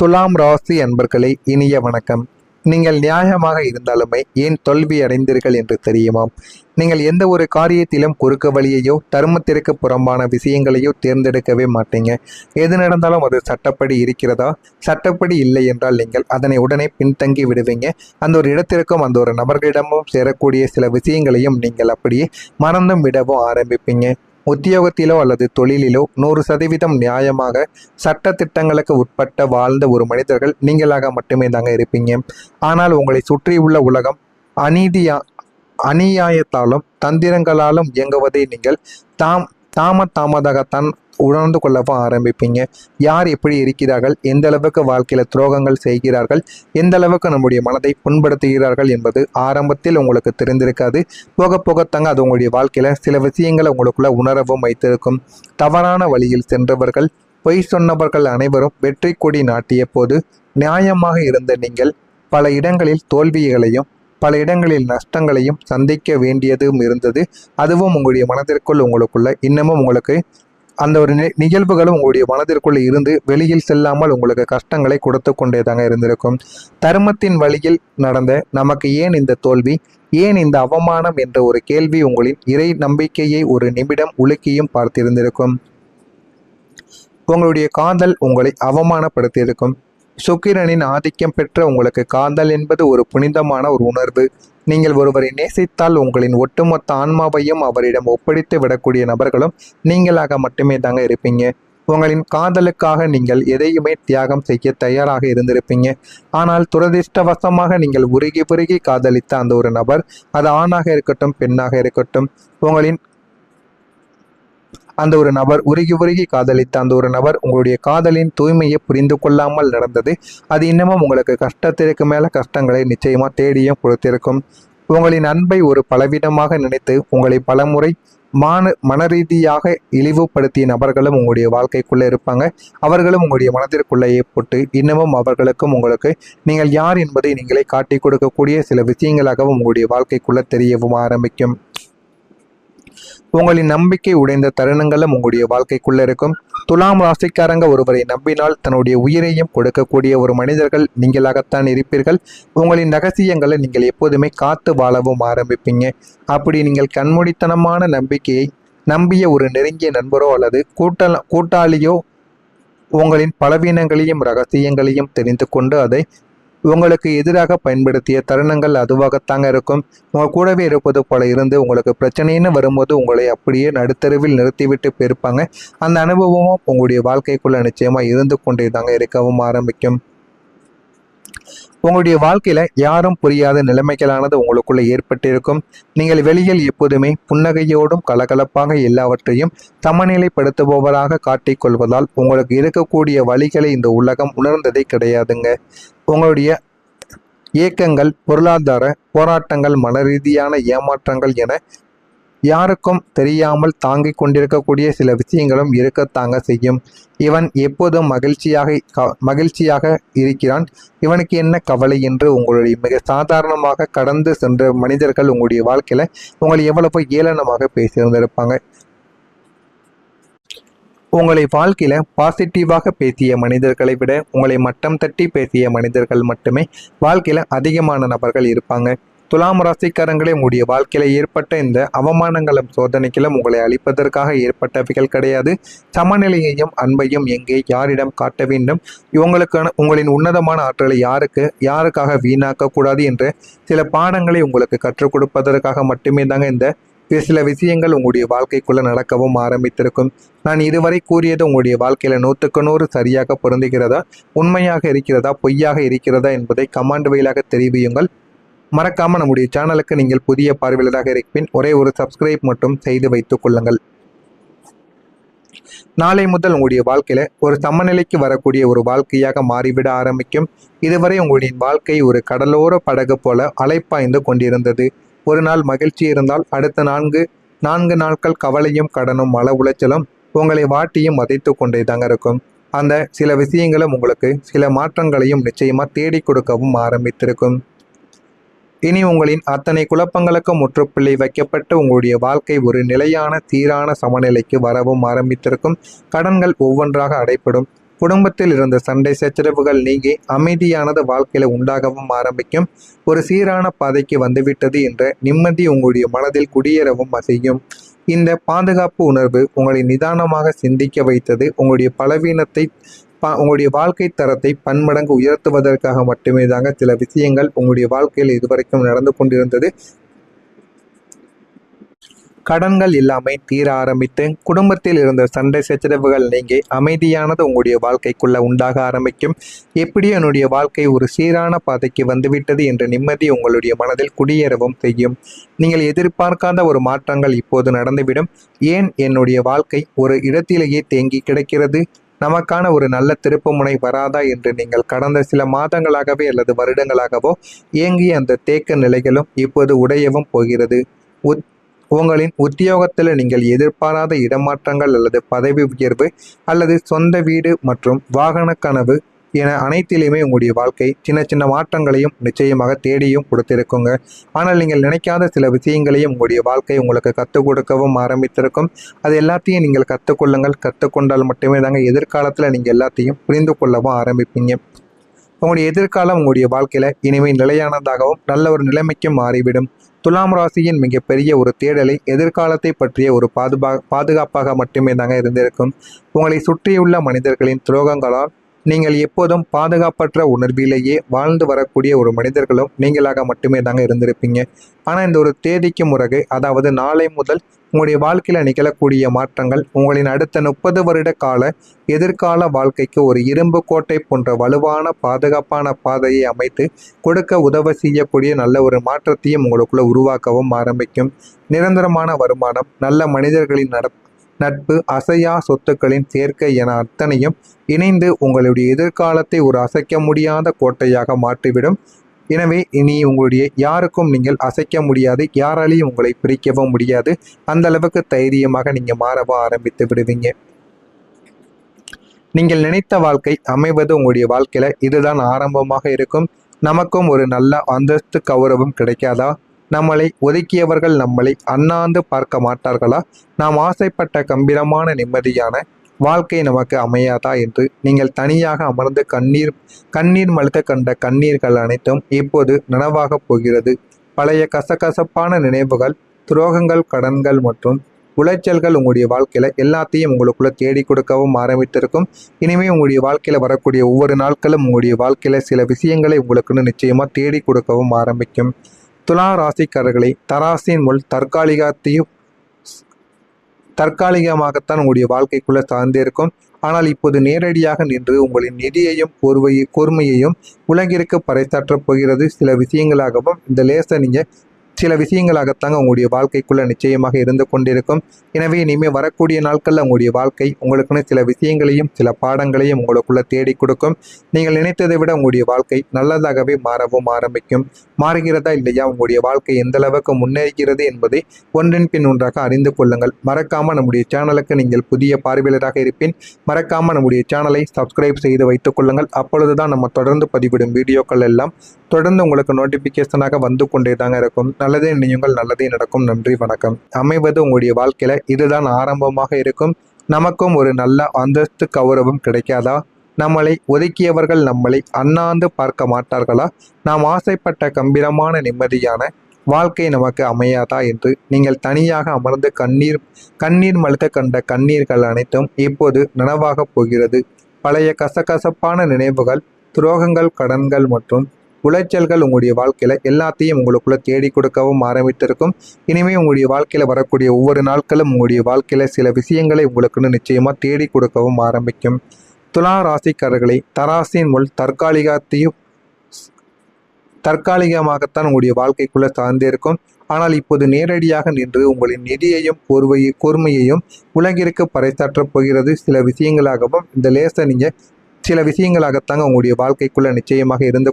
துலாம் ராசி அன்பர்களே, இனிய வணக்கம். நீங்கள் நியாயமாக இருந்தாலுமே ஏன் தோல்வி அடைந்தீர்கள் என்று தெரியுமா? நீங்கள் எந்த ஒரு காரியத்திலும் குறுக்கு வழியையோ தர்மத்திற்கு புறம்பான விஷயங்களையோ தேர்ந்தெடுக்கவே மாட்டீங்க. எது நடந்தாலும் அது சட்டப்படி இருக்கிறதா, சட்டப்படி இல்லை என்றால் நீங்கள் அதனை உடனே பின்தங்கி விடுவீங்க. அந்த ஒரு இடத்திற்கும் அந்த ஒரு நபர்களிடமும் சேரக்கூடிய சில விஷயங்களையும் நீங்கள் அப்படியே மறந்தும் விடவும் ஆரம்பிப்பீங்க. உத்தியோகத்திலோ அல்லது தொழிலிலோ 100% நியாயமாக சட்ட திட்டங்களுக்கு உட்பட்ட வாழ்ந்த ஒரு மனிதர்கள் நீங்களாக மட்டுமே தாங்க இருப்பீங்க. ஆனால் உங்களை சுற்றியுள்ள உலகம் அநீதியா அநியாயத்தாலும் தந்திரங்களாலும் இயங்குவதை நீங்கள் தாமதாகத்தான் உணர்ந்து கொள்ளவும் ஆரம்பிப்பீங்க. யார் எப்படி இருக்கிறார்கள், எந்த அளவுக்கு வாழ்க்கையில துரோகங்கள் செய்கிறார்கள், எந்த அளவுக்கு நம்முடைய மனதை புண்படுத்துகிறார்கள் என்பது ஆரம்பத்தில் உங்களுக்கு தெரிந்திருக்காது. போக போகத்தாங்க அது உங்களுடைய வாழ்க்கையில சில விஷயங்களை உங்களுக்குள்ள உணரவும் வைத்திருக்கும். தவறான வழியில் சென்றவர்கள், பொய் சொன்னவர்கள் அனைவரும் வெற்றி கொடி நாட்டிய போது நியாயமாக இருந்த நீங்கள் பல இடங்களில் தோல்விகளையும் பல இடங்களில் நஷ்டங்களையும் சந்திக்க வேண்டியதும் இருந்தது. அதுவும் உங்களுடைய மனதிற்குள் உங்களுக்குள்ள இன்னமும் உங்களுக்கு அந்த ஒரு நிகழ்வுகளும் உங்களுடைய மனதிற்குள் இருந்து வெளியில் செல்லாமல் உங்களுக்கு கஷ்டங்களை கொடுத்து கொண்டே தாங்க இருந்திருக்கும். தர்மத்தின் வழியில் நடந்த நமக்கு ஏன் இந்த தோல்வி, ஏன் இந்த அவமானம் என்ற ஒரு கேள்வி உங்களின் இறை நம்பிக்கையை ஒரு நிமிடம் உலுக்கியும் பார்த்திருந்திருக்கும். உங்களுடைய காதல் உங்களை அவமானப்படுத்தியிருக்கும். சுக்கிரனின் ஆதிக்கம் பெற்ற உங்களுக்கு காதல் என்பது ஒரு புனிதமான ஒரு உணர்வு. நீங்கள் ஒருவரை நேசித்தால் உங்களின் ஒட்டுமொத்த ஆன்மாவையும் அவரிடம் ஒப்படைத்து விடக்கூடிய நபர்களும் நீங்களாக மட்டுமே தாங்க இருப்பீங்க. உங்களின் காதலுக்காக நீங்கள் எதையுமே தியாகம் செய்ய தயாராக இருந்திருப்பீங்க. ஆனால் துரதிர்ஷ்டவசமாக நீங்கள் உருகி காதலித்த அந்த ஒரு நபர், அது ஆணாக இருக்கட்டும் பெண்ணாக இருக்கட்டும், உங்களின் அந்த ஒரு நபர் உருகி காதலித்த அந்த ஒரு நபர் உங்களுடைய காதலின் தூய்மையை புரிந்து கொள்ளாமல் நடந்தது. அது இன்னமும் உங்களுக்கு கஷ்டத்திற்கு மேல கஷ்டங்களை நிச்சயமா தேடியும் கொடுத்திருக்கும். உங்களின் அன்பை ஒரு பலவீனமாக நினைத்து உங்களை பலமுறை மனரீதியாக இழிவுபடுத்திய நபர்களும் உங்களுடைய வாழ்க்கைக்குள்ளே இருப்பாங்க. அவர்களும் உங்களுடைய மனதிற்குள்ளேயே போட்டு இன்னமும் அவர்களுக்கும் உங்களுக்கு நீங்கள் யார் என்பதை நீங்களே காட்டி கொடுக்கக்கூடிய சில விஷயங்களாகவும் உங்களுடைய வாழ்க்கைக்குள்ள தெரியவும் ஆரம்பிக்கும். உங்களின் நம்பிக்கை உடைந்த தருணங்களும் உங்களுடைய வாழ்க்கைக்குள்ள இருக்கும். துலாம் ராசிக்காரங்க ஒருவரை நம்பினால் தன்னுடைய உயிரையும் கொடுக்கக்கூடிய ஒரு மனிதர்கள் நீங்களாகத்தான் இருப்பீர்கள். உங்களின் ரகசியங்களை நீங்கள் எப்போதுமே காத்து வாழவும் ஆரம்பிப்பீங்க. அப்படி நீங்கள் கண்மூடித்தனமான நம்பிக்கையை நம்பிய ஒரு நெருங்கிய நண்பரோ அல்லது கூட்டாளியோ உங்களின் பலவீனங்களையும் ரகசியங்களையும் தெரிந்து கொண்டு அதை உங்களுக்கு எதிராக பயன்படுத்திய தருணங்கள் அதுவாகத்தாங்க இருக்கும். உங்கள் கூடவே இருப்பது போல இருந்து உங்களுக்கு பிரச்சனைன்னு வரும்போது உங்களை அப்படியே நடுத்தருவில் நிறுத்திவிட்டு போயிருப்பாங்க. அந்த அனுபவமும் உங்களுடைய வாழ்க்கைக்குள்ள நிச்சயமா இருந்து கொண்டே தாங்க இருக்கவும் ஆரம்பிக்கும். உங்களுடைய வாழ்க்கையில யாரும் புரியாத நிலைமைகளானது உங்களுக்குள்ள ஏற்பட்டிருக்கும். நீங்கள் வெளியில் எப்போதுமே புன்னகையோடும் கலகலப்பாக எல்லாவற்றையும் சமநிலைப்படுத்துபவராக காட்டிக்கொள்வதால் உங்களுக்கு இருக்கக்கூடிய வழிகளை இந்த உலகம் உணர்ந்ததே கிடையாதுங்க. உங்களுடைய இயக்கங்கள், பொருளாதார போராட்டங்கள், மனரீதியான ஏமாற்றங்கள் என யாருக்கும் தெரியாமல் தாங்கிக் கொண்டிருக்கக்கூடிய சில விஷயங்களும் இருக்கத்தாங்க செய்யும். இவன் எப்போதும் மகிழ்ச்சியாக இருக்கிறான், இவனுக்கு என்ன கவலை என்று உங்களுடைய மிக சாதாரணமாக கடந்து சென்ற மனிதர்கள் உங்களுடைய வாழ்க்கையில உங்களை எவ்வளவு ஏளனமாக பேசியிருந்திருப்பாங்க. உங்களை வாழ்க்கையில பாசிட்டிவாக பேசிய மனிதர்களை விட உங்களை மட்டம் தட்டி பேசிய மனிதர்கள் மட்டுமே வாழ்க்கையில அதிகமான நபர்கள் இருப்பாங்க. துலாம் ராசிக்காரங்களே, உங்களுடைய வாழ்க்கையில ஏற்பட்ட இந்த அவமானங்களும் சோதனைகளும் உங்களை அழிப்பதற்காக ஏற்பட்டவைகள் கிடையாது. சமநிலையையும் அன்பையும் எங்கே யாரிடம் காட்ட வேண்டும், உங்களின் உன்னதமான ஆற்றலை யாருக்காக வீணாக்க கூடாது என்ற சில பாடங்களை உங்களுக்கு கற்றுக் கொடுப்பதற்காக மட்டுமே தாங்க இந்த சில விஷயங்கள் உங்களுடைய வாழ்க்கைக்குள்ள நடக்கவும் ஆரம்பித்திருக்கும். நான் இதுவரை கூறியது உங்களுடைய வாழ்க்கையில 100க்கு 100 சரியாக பொருந்துகிறதா, உண்மையாக இருக்கிறதா, பொய்யாக இருக்கிறதா என்பதை கமெண்ட் வழியாக தெரிவியுங்கள். மறக்காம நம்முடைய சேனலுக்கு நீங்கள் புதிய பார்வையாளராக இருப்பின் ஒரே ஒரு சப்ஸ்கிரைப் மட்டும் செய்து வைத்துக் கொள்ளுங்கள். நாளை முதல் உங்களுடைய வாழ்க்கையில ஒரு சமநிலைக்கு வரக்கூடிய ஒரு வாழ்க்கையாக மாறிவிட ஆரம்பிக்கும். இதுவரை உங்களுடைய வாழ்க்கை ஒரு கடலோர படகு போல அலைப்பாய்ந்து கொண்டிருந்தது. ஒரு நாள் மகிழ்ச்சி இருந்தால் அடுத்த நான்கு நாட்கள் கவலையும் கடனும் மன உளைச்சலும் உங்களை வாட்டியும் வதைத்து கொண்டே தாங்க இருக்கும். அந்த சில விஷயங்களும் உங்களுக்கு சில மாற்றங்களையும் நிச்சயமா தேடி கொடுக்கவும் ஆரம்பித்திருக்கும். இனி உங்களின் அத்தனை குழப்பங்களுக்கு முற்றுப்புள்ளி வைக்கப்பட்டு உங்களுடைய வாழ்க்கை ஒரு நிலையான சீரான சமநிலைக்கு வரவும் ஆரம்பித்திருக்கும். கடன்கள் ஒவ்வொன்றாக அடைப்படும். குடும்பத்தில் இருந்த சண்டை சச்சரவுகள் நீங்கி அமைதியானது வாழ்க்கையில உண்டாகவும் ஆரம்பிக்கும். ஒரு சீரான பாதைக்கு வந்துவிட்டது என்ற நிம்மதி உங்களுடைய மனதில் குடியேறவும் செய்யும். இந்த பாதுகாப்பு உணர்வு உங்களை நிதானமாக சிந்திக்க வைத்தது. உங்களுடைய பலவீனத்தை உங்களுடைய வாழ்க்கை தரத்தை பன்மடங்கு உயர்த்துவதற்காக மட்டுமே தாங்க சில விஷயங்கள் உங்களுடைய வாழ்க்கையில் இதுவரைக்கும் நடந்து கொண்டிருந்தது. கடன்கள் இல்லாமை தீர ஆரம்பித்து குடும்பத்தில் இருந்த சண்டை சச்சரவுகள் நீங்கி அமைதியானது உங்களுடைய வாழ்க்கைக்குள்ள உண்டாக ஆரம்பிக்கும். எப்படியும் என்னுடைய வாழ்க்கை ஒரு சீரான பாதைக்கு வந்துவிட்டது என்ற நிம்மதி உங்களுடைய மனதில் குடியேறவும் செய்யும். நீங்கள் எதிர்பார்க்காத ஒரு மாற்றங்கள் இப்போது நடந்துவிடும். ஏன் என்னுடைய வாழ்க்கை ஒரு இடத்திலேயே தேங்கி கிடக்கிறது, நமக்கான ஒரு நல்ல திருப்புமுனை வராதா என்று நீங்கள் கடந்த சில மாதங்களாகவே அல்லது வருடங்களாகவோ ஏங்கிய அந்த தேக்க நிலைகளும் இப்போது உடையவும் போகிறது. உங்களின் உத்தியோகத்தில் நீங்கள் எதிர்பாராத இடமாற்றங்கள் அல்லது பதவி உயர்வு அல்லது சொந்த வீடு மற்றும் வாகன கனவு என அனைத்திலுமே உங்களுடைய வாழ்க்கை சின்ன சின்ன மாற்றங்களையும் நிச்சயமாக தேடியும் கொடுத்திருக்குங்க. ஆனால் நீங்கள் நினைக்காத சில விஷயங்களையும் உங்களுடைய வாழ்க்கை உங்களுக்கு கற்றுக் கொடுக்கவும் ஆரம்பித்திருக்கும். அது எல்லாத்தையும் நீங்கள் கற்றுக்கொள்ளுங்கள். கற்றுக்கொண்டால் மட்டுமே தாங்க எதிர்காலத்தில் நீங்கள் எல்லாத்தையும் புரிந்து கொள்ளவும் ஆரம்பிப்பீங்க. உங்களுடைய எதிர்காலம் உங்களுடைய வாழ்க்கையில் இனிமேல் நிலையானதாகவும் நல்ல ஒரு நிலைமைக்கும் மாறிவிடும். துலாம் ராசியின் மிகப்பெரிய ஒரு தேடலை எதிர்காலத்தை பற்றிய ஒரு பாதுகாப்பாக மட்டுமே தாங்க இருந்திருக்கும். உங்களை சுற்றியுள்ள மனிதர்களின் துரோகங்களால் நீங்கள் எப்போதும் பாதுகாப்பற்ற உணர்விலேயே வாழ்ந்து வரக்கூடிய ஒரு மனிதர்களும் நீங்களாக மட்டுமே தாங்க இருந்திருப்பீங்க. ஆனால் இந்த ஒரு தேதிக்கு பிறகு, அதாவது நாளை முதல் உங்களுடைய வாழ்க்கையில் நிகழக்கூடிய மாற்றங்கள் உங்களின் அடுத்த 30 வருட கால எதிர்கால வாழ்க்கைக்கு ஒரு இரும்பு கோட்டை போன்ற வலுவான பாதுகாப்பான பாதையை அமைத்து கொடுக்க உதவி செய்யக்கூடிய நல்ல ஒரு மாற்றத்தையும் உங்களுக்குள்ள உருவாக்கவும் ஆரம்பிக்கும். நிரந்தரமான வருமானம், நல்ல மனிதர்களின் நட்பு, அசையா சொத்துக்களின் சேர்க்கை என அத்தனையும் இணைந்து உங்களுடைய எதிர்காலத்தை ஒரு அசைக்க முடியாத கோட்டையாக மாற்றிவிடும். எனவே இனி உங்களுடைய யாருக்கும் நீங்கள் அசைக்க முடியாது, யாராலையும் உங்களை பிரிக்கவும் முடியாது. அந்த அளவுக்கு தைரியமாக நீங்கள் மாறவும் ஆரம்பித்து விடுவீங்க. நீங்கள் நினைத்த வாழ்க்கை அமைவது உங்களுடைய வாழ்க்கையில இதுதான் ஆரம்பமாக இருக்கும். நமக்கும் ஒரு நல்ல அந்தஸ்து கௌரவம் கிடைக்காதா? நம்மளை ஒதுக்கியவர்கள் நம்மளை அண்ணாந்து பார்க்க மாட்டார்களா? நாம் ஆசைப்பட்ட கம்பீரமான நிம்மதியான வாழ்க்கை நமக்கு அமையாதா என்று நீங்கள் தனியாக அமர்ந்து கண்ணீர் மல்க கண்ட கண்ணீர்கள் அனைத்தும் இப்போது நனவாக போகிறது. பழைய கசகசப்பான நினைவுகள், துரோகங்கள், கடன்கள் மற்றும் உளைச்சல்கள் உங்களுடைய வாழ்க்கையில எல்லாத்தையும் உங்களுக்குள்ள தேடி கொடுக்கவும் ஆரம்பித்திருக்கும். இனிமே உங்களுடைய வாழ்க்கையில வரக்கூடிய ஒவ்வொரு நாட்களும் உங்களுடைய வாழ்க்கையில சில விஷயங்களை உங்களுக்குன்னு நிச்சயமா தேடி கொடுக்கவும் ஆரம்பிக்கும். துலா ராசிக்காரர்களை தராசின் முள் தற்காலிகமாகத்தான் உங்களுடைய வாழ்க்கைக்குள்ள சார்ந்திருக்கும். ஆனால் இப்போது நேரடியாக நின்று உங்களின் நிதியையும் கூர்மையையும் உலகிற்கு பறைசாற்றப் போகிறது. சில விஷயங்களாகவும் இந்த லேச நீங்க சில விஷயங்களாகத்தாங்க உங்களுடைய வாழ்க்கைக்குள்ள நிச்சயமாக இருந்து கொண்டிருக்கும். எனவே இனிமேல் வரக்கூடிய நாட்களில் உங்களுடைய வாழ்க்கை உங்களுக்குன்னு சில விஷயங்களையும் சில பாடங்களையும் உங்களுக்குள்ள தேடி கொடுக்கும். நீங்கள் நினைத்ததை விட உங்களுடைய வாழ்க்கை நல்லதாகவே மாறவும் ஆரம்பிக்கும். மாறுகிறதா இல்லையா, உங்களுடைய வாழ்க்கை எந்த அளவுக்கு முன்னேறுகிறது என்பதை ஒன்றின் பின் ஒன்றாக அறிந்து கொள்ளுங்கள். மறக்காம நம்முடைய சேனலுக்கு நீங்கள் புதிய பார்வையாளராக இருப்பின் மறக்காம நம்முடைய சேனலை சப்ஸ்கிரைப் செய்து வைத்துக் கொள்ளுங்கள். அப்பொழுதுதான் நம்ம தொடர்ந்து பதிவிடும் வீடியோக்கள் எல்லாம் தொடர்ந்து உங்களுக்கு நோட்டிபிகேஷனாக வந்து கொண்டே தாங்க இருக்கும். நல்லதே நினையுங்கள், நல்லதே நடக்கும். நன்றி, வணக்கம். அமைவது உங்களுடைய வாழ்க்கையில இதுதான் ஆரம்பமாக இருக்கும். நமக்கும் ஒரு நல்ல அந்தஸ்து கௌரவம் கிடைக்காதா? நம்மளை ஒதுக்கியவர்கள் நம்மளை அண்ணாந்து பார்க்க மாட்டார்களா? நாம் ஆசைப்பட்ட கம்பீரமான நிம்மதியான வாழ்க்கை நமக்கு அமையாதா என்று நீங்கள் தனியாக அமர்ந்து கண்ணீர் மல்க கண்ட கண்ணீர்கள் அனைத்தும் இப்போது நனவாக போகிறது. பழைய கசகசப்பான நினைவுகள், துரோகங்கள், கடன்கள் மற்றும் உளைச்சல்கள் உங்களுடைய வாழ்க்கையில எல்லாத்தையும் உங்களுக்குள்ள தேடி கொடுக்கவும் ஆரம்பித்திருக்கும். இனிமே உங்களுடைய வாழ்க்கையில வரக்கூடிய ஒவ்வொரு நாட்களும் உங்களுடைய வாழ்க்கையில சில விஷயங்களை உங்களுக்குன்னு நிச்சயமா தேடி கொடுக்கவும் ஆரம்பிக்கும். துலா ராசிக்காரர்களை தராசின் முள் தற்காலிகமாகத்தான் உங்களுடைய வாழ்க்கைக்குள்ள சார்ந்திருக்கும். ஆனால் இப்போது நேரடியாக நின்று உங்களின் நிதியையும் கூர்மையையும் உலகிற்கு பறைசாற்றப் போகிறது. சில விஷயங்களாகவும் இந்த லேச நீங்க சில விஷயங்களாகத்தாங்க உங்களுடைய வாழ்க்கைக்குள்ள நிச்சயமாக இருந்து